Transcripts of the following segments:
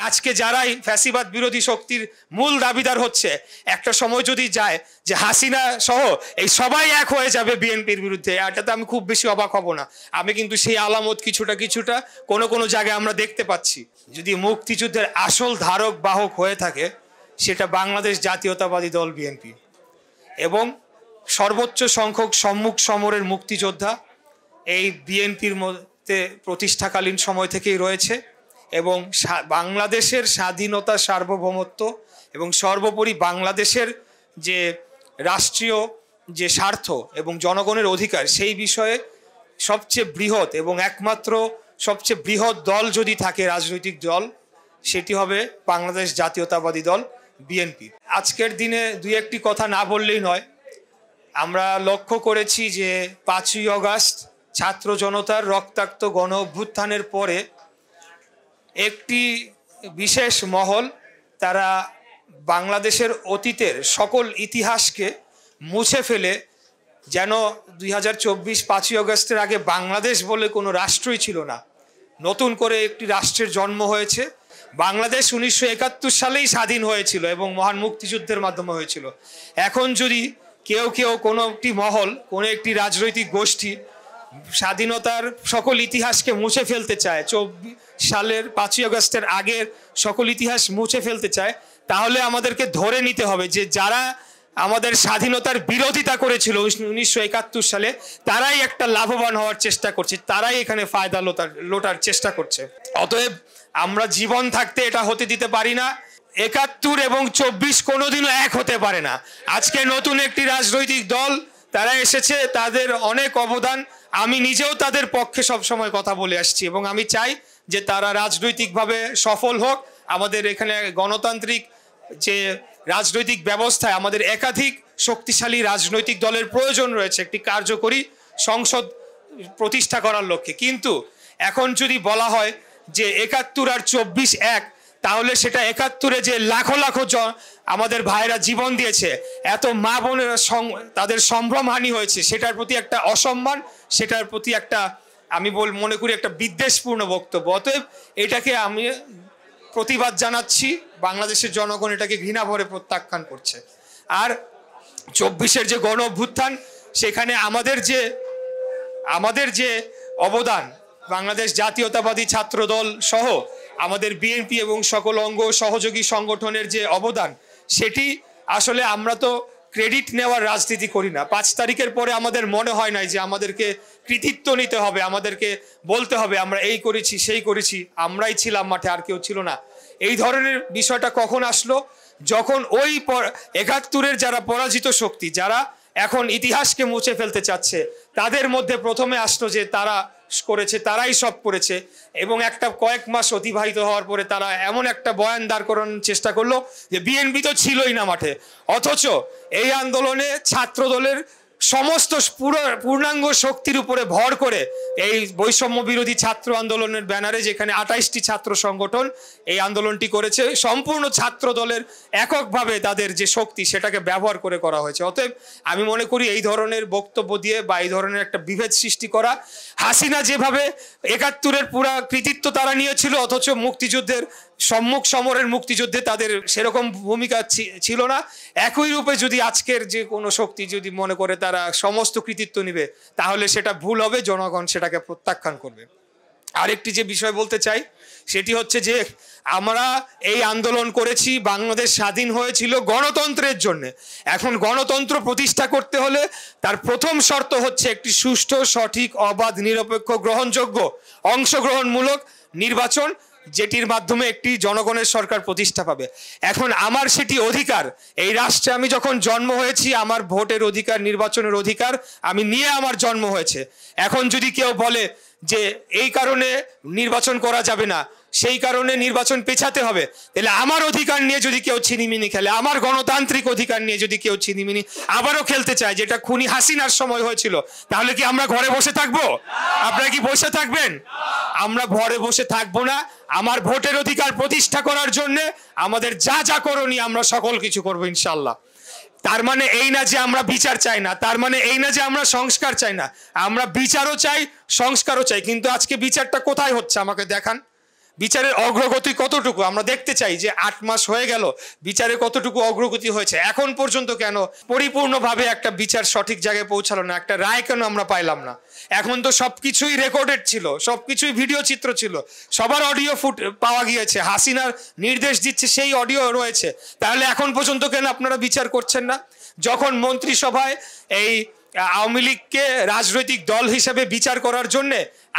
আজকে যারাই ফ্যাসিবাদ বিরোধী শক্তির মূল দাবিদার হচ্ছে, একটা সময় যদি যায় যে হাসিনা সহ এই সবাই এক হয়ে যাবে বিএনপির বিরুদ্ধে, এটাতে আমি খুব বেশি অবাক হব না। আমি কিন্তু সেই আলামত কিছুটা কোনো জায়গায় আমরা দেখতে পাচ্ছি। যদি মুক্তিযুদ্ধের আসল ধারক বাহক হয়ে থাকে সেটা বাংলাদেশ জাতীয়তাবাদী দল বিএনপি, এবং সর্বোচ্চ সংখ্যক সম্মুখ সমরের মুক্তিযোদ্ধা এই বিএনপির মধ্যে প্রতিষ্ঠাকালীন সময় থেকেই রয়েছে, এবং বাংলাদেশের স্বাধীনতা, সার্বভৌমত্ব এবং সর্বোপরি বাংলাদেশের যে রাষ্ট্রীয় যে স্বার্থ এবং জনগণের অধিকার, সেই বিষয়ে সবচেয়ে বৃহৎ এবং একমাত্র সবচেয়ে বৃহৎ দল যদি থাকে রাজনৈতিক দল, সেটি হবে বাংলাদেশ জাতীয়তাবাদী দল বিএনপি। আজকের দিনে দুই একটি কথা না বললেই নয়। আমরা লক্ষ্য করেছি যে 5ই আগস্ট ছাত্র জনতার রক্তাক্ত গণ অভ্যুত্থানের পরে একটি বিশেষ মহল, তারা বাংলাদেশের অতীতের সকল ইতিহাসকে মুছে ফেলে, যেন 2024 5ই আগস্টের আগে বাংলাদেশ বলে কোনো রাষ্ট্রই ছিল না, নতুন করে একটি রাষ্ট্রের জন্ম হয়েছে। বাংলাদেশ 1971 সালেই স্বাধীন হয়েছিল এবং মহান মুক্তিযুদ্ধের মাধ্যমে হয়েছিল। এখন যদি কেউ কোনো একটি মহল, কোনো একটি রাজনৈতিক গোষ্ঠী স্বাধীনতার সকল ইতিহাসকে মুছে ফেলতে চায়, 24 সালের 5ই আগস্টের আগের সকল ইতিহাস মুছে ফেলতে চায়, তাহলে আমাদেরকে ধরে নিতে হবে যে যারা আমাদের স্বাধীনতার বিরোধিতা করেছিল 1971 সালে, তারাই একটা লাভবান হওয়ার চেষ্টা করছে, তারাই এখানে ফায়দা লোটার চেষ্টা করছে। অতএব আমরা জীবন থাকতে এটা হতে দিতে পারি না। 71 এবং 24 কোনোদিনও এক হতে পারে না। আজকে নতুন একটি রাজনৈতিক দল তারা এসেছে, তাদের অনেক অবদান, আমি নিজেও তাদের পক্ষে সবসময় কথা বলে আসছি, এবং আমি চাই যে তারা রাজনৈতিকভাবে সফল হোক। আমাদের এখানে গণতান্ত্রিক যে রাজনৈতিক ব্যবস্থায় আমাদের একাধিক শক্তিশালী রাজনৈতিক দলের প্রয়োজন রয়েছে একটি কার্যকরী সংসদ প্রতিষ্ঠা করার লক্ষ্যে। কিন্তু এখন যদি বলা হয় যে 71 আর 24 এক, তাহলে সেটা 71-এ যে লাখো আমাদের ভাইরা জীবন দিয়েছে, এত মা বোনেরা তাদের সম্ভ্রমহানি হয়েছে, সেটার প্রতি একটা অসম্মান, সেটার প্রতি একটা আমি মনে করি একটা বিদ্বেষপূর্ণ বক্তব্য। অতএব এটাকে আমি প্রতিবাদ জানাচ্ছি, বাংলাদেশের জনগণ এটাকে ঘৃণা ভরে প্রত্যাখ্যান করছে। আর 24-এর যে গণ অভ্যুত্থান, সেখানে আমাদের যে অবদান, বাংলাদেশ জাতীয়তাবাদী ছাত্র দল সহ আমাদের বিএনপি এবং সকল অঙ্গ সহযোগী সংগঠনের যে অবদান, সেটি আসলে আমরা তো ক্রেডিট নেওয়ার রাজনীতি করি না। 5 তারিখের পরে আমাদের মনে হয় নাই যে আমাদেরকে কৃতিত্ব নিতে হবে, আমাদেরকে বলতে হবে আমরা এই করেছি সেই করেছি, আমরাই ছিলাম মাঠে, আর কেউ ছিল না। এই ধরনের বিষয়টা কখন আসলো? যখন ওই 71-এর যারা পরাজিত শক্তি, যারা এখন ইতিহাসকে মুছে ফেলতে চাচ্ছে, তাদের মধ্যে প্রথমে আসলো যে তারা করেছে, তারাই সব করেছে, এবং একটা কয়েক মাস অতিবাহিত হওয়ার পরে তারা এমন একটা বয়ান দাঁড় করানোর চেষ্টা করলো যে বিএনপি তো ছিলই না মাঠে। অথচ এই আন্দোলনে ছাত্র দলের সমস্ত পূর্ণাঙ্গ শক্তির উপরে ভর করে এই বৈষম্য বিরোধী ছাত্র আন্দোলনের ব্যানারে, যেখানে 28টি ছাত্র সংগঠন এই আন্দোলনটি করেছে, সম্পূর্ণ ছাত্র দলের এককভাবে তাদের যে শক্তি সেটাকে ব্যবহার করে করা হয়েছে। অতএব আমি মনে করি এই ধরনের বক্তব্য দিয়ে বা এই ধরনের একটা বিভেদ সৃষ্টি করা, হাসিনা যেভাবে 71-এর পুরা কৃতিত্ব তারা নিয়েছিল, অথচ মুক্তিযুদ্ধের সম্মুখ সমরের মুক্তিযুদ্ধে তাদের সেরকম ভূমিকা ছিল না, একই রূপে যদি আজকের যে কোনো শক্তি যদি মনে করে তারা সমস্ত কৃতিত্ব নিবে, তাহলে সেটা ভুল হবে, জনগণ সেটাকে প্রত্যাখ্যান করবে। আরেকটি যে বিষয় বলতে চাই সেটি হচ্ছে যে আমরা এই আন্দোলন করেছি, বাংলাদেশ স্বাধীন হয়েছিল গণতন্ত্রের জন্য। এখন গণতন্ত্র প্রতিষ্ঠা করতে হলে তার প্রথম শর্ত হচ্ছে একটি সুষ্ঠু, সঠিক, অবাধ, নিরপেক্ষ, গ্রহণযোগ্য, অংশগ্রহণমূলক নির্বাচন, যেটির মাধ্যমে একটি জনগণের সরকার প্রতিষ্ঠা পাবে। এখন আমার সেটি অধিকার, এই রাষ্ট্রে আমি যখন জন্ম হয়েছি, আমার ভোটের অধিকার, নির্বাচনের অধিকার আমি নিয়ে আমার জন্ম হয়েছে। এখন যদি কেউ বলে যে এই কারণে নির্বাচন করা যাবে না, সেই কারণে নির্বাচন পেছাতে হবে, তাহলে আমার অধিকার নিয়ে যদি কেউ ছিনিমিনি খেলে, আমার গণতান্ত্রিক অধিকার নিয়ে যদি কেউ ছিনিমিনি আবারও খেলতে চায়, যেটা খুনি হাসিনার সময় হয়েছিল, তাহলে কি আমরা ঘরে বসে থাকবো? আপনারা কি বসে থাকবেন? আমরা ঘরে বসে থাকবো না। আমার ভোটের অধিকার প্রতিষ্ঠা করার জন্য আমাদের যা করণীয় আমরা সকল কিছু করবো ইনশাল্লাহ। তার মানে এই না যে আমরা বিচার চাই না, তার মানে এই না যে আমরা সংস্কার চাই না, আমরা বিচারও চাই, সংস্কারও চাই। কিন্তু আজকে বিচারটা কোথায় হচ্ছে আমাকে দেখান। বিচারের অগ্রগতি কতটুকু আমরা দেখতে চাই যে 8 মাস হয়ে গেল, বিচারে কতটুকু অগ্রগতি হয়েছে, এখন পর্যন্ত কেন পরিপূর্ণভাবে একটা বিচার সঠিক জায়গায় পৌঁছালো না, একটা রায় কেন আমরা পাইলাম না। এখন তো সবকিছুই রেকর্ডেড ছিল, সবকিছুই ভিডিও চিত্র ছিল, সবার অডিও ফুট পাওয়া গিয়েছে, হাসিনার নির্দেশ দিচ্ছে সেই অডিও রয়েছে, তাহলে এখন পর্যন্ত কেন আপনারা বিচার করছেন না? যখন মন্ত্রিসভায় এই আওয়ামী লীগকে রাজনৈতিক দল হিসেবে বিচার করার জন্য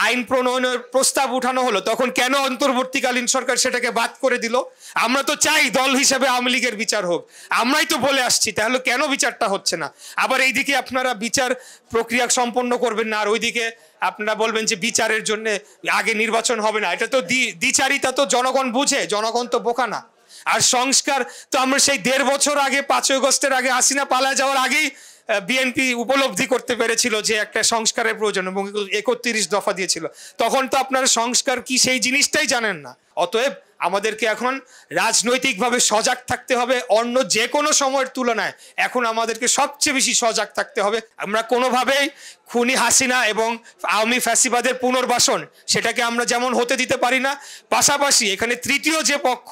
আইন প্রণয়নের প্রস্তাব উঠানো হলো, তখন কেন অন্তর্বর্তীকালীন সরকার সেটাকে বাদ করে দিল? আমরা তো চাই দল হিসেবে আওয়ামী লীগের বিচার হোক, আমরাই তো বলে আসছি, তাহলে কেন বিচারটা হচ্ছে না? আবার এইদিকে আপনারা বিচার প্রক্রিয়া সম্পন্ন করবেন না, আর ওইদিকে আপনারা বলবেন যে বিচারের জন্য আগে নির্বাচন হবে না। এটা তো দ্বিচারিতা, তো জনগণ বুঝে, জনগণ তো বোকা না। আর সংস্কার তো আমরা সেই 1.5 বছর আগে 5 আগস্টের আগে হাসিনা পালায় যাওয়ার আগেই বিএনপি উপলব্ধি করতে পেরেছিল যে একটা সংস্কারের প্রয়োজন, এবং 31 দফা দিয়েছিল। তখন তো আপনারা সংস্কার কি সেই জিনিসটাই জানেন না। অতএব আমাদেরকে এখন রাজনৈতিকভাবে সজাগ থাকতে হবে, অন্য যে কোনো সময়ের তুলনায় এখন আমাদেরকে সবচেয়ে বেশি সজাগ থাকতে হবে। আমরা কোনোভাবেই খুনি হাসিনা এবং আওয়ামী ফ্যাসিবাদের পুনর্বাসন সেটাকে আমরা যেমন হতে দিতে পারি না, পাশাপাশি এখানে তৃতীয় যে পক্ষ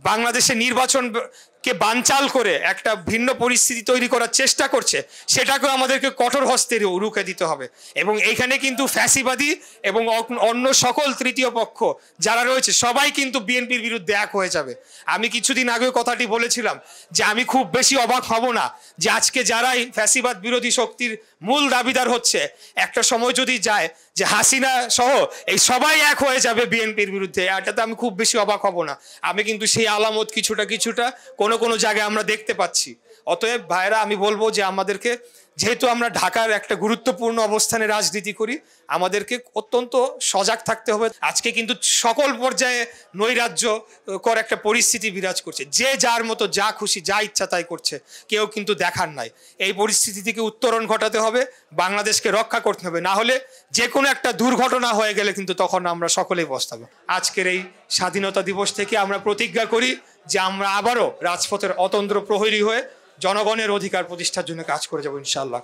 বাংলাদেশে নির্বাচনকে বানচাল করে একটা ভিন্ন পরিস্থিতি তৈরি করার চেষ্টা করছে, সেটাকেও আমাদেরকে কঠোর হস্তে রুখে দিতে হবে। এবং এইখানে কিন্তু ফ্যাসিবাদী এবং অন্য সকল তৃতীয় পক্ষ যারা রয়েছে সবাই কিন্তু বিএনপির বিরুদ্ধে এক হয়ে যাবে। আমি কিছুদিন আগেও কথাটি বলেছিলাম যে আমি খুব বেশি অবাক হব না যে আজকে যারাই ফ্যাসিবাদ বিরোধী শক্তির মূল দাবিদার হচ্ছে, একটা সময় যদি যায় যে হাসিনা সহ এই সবাই এক হয়ে যাবে বিএনপির বিরুদ্ধে, এটাতে আমি খুব বেশি অবাক হব না। আমি কিন্তু সেই আলামত কিছুটা কোনো জায়গায় আমরা দেখতে পাচ্ছি। অতএব ভাইরা, আমি বলবো যে আমাদেরকে, যেহেতু আমরা ঢাকার একটা গুরুত্বপূর্ণ অবস্থানে রাজনীতি করি, আমাদেরকে অত্যন্ত সজাগ থাকতে হবে। আজকে কিন্তু সকল পর্যায়ে নৈরাজ্যকর একটা পরিস্থিতি বিরাজ করছে, যে যার মতো যা খুশি যা ইচ্ছা তাই করছে, কেউ কিন্তু দেখার নাই। এই পরিস্থিতি থেকে উত্তরণ ঘটাতে হবে, বাংলাদেশকে রক্ষা করতে হবে, না হলে যে কোনো একটা দুর্ঘটনা হয়ে গেলে কিন্তু তখন আমরা সকলেই পস্তাবো। আজকের এই স্বাধীনতা দিবস থেকে আমরা প্রতিজ্ঞা করি যে আমরা আবারও রাজপথের অতন্দ্র প্রহরী হয়ে জনগণের অধিকার প্রতিষ্ঠার জন্য কাজ করে যাবো ইনশাআল্লাহ।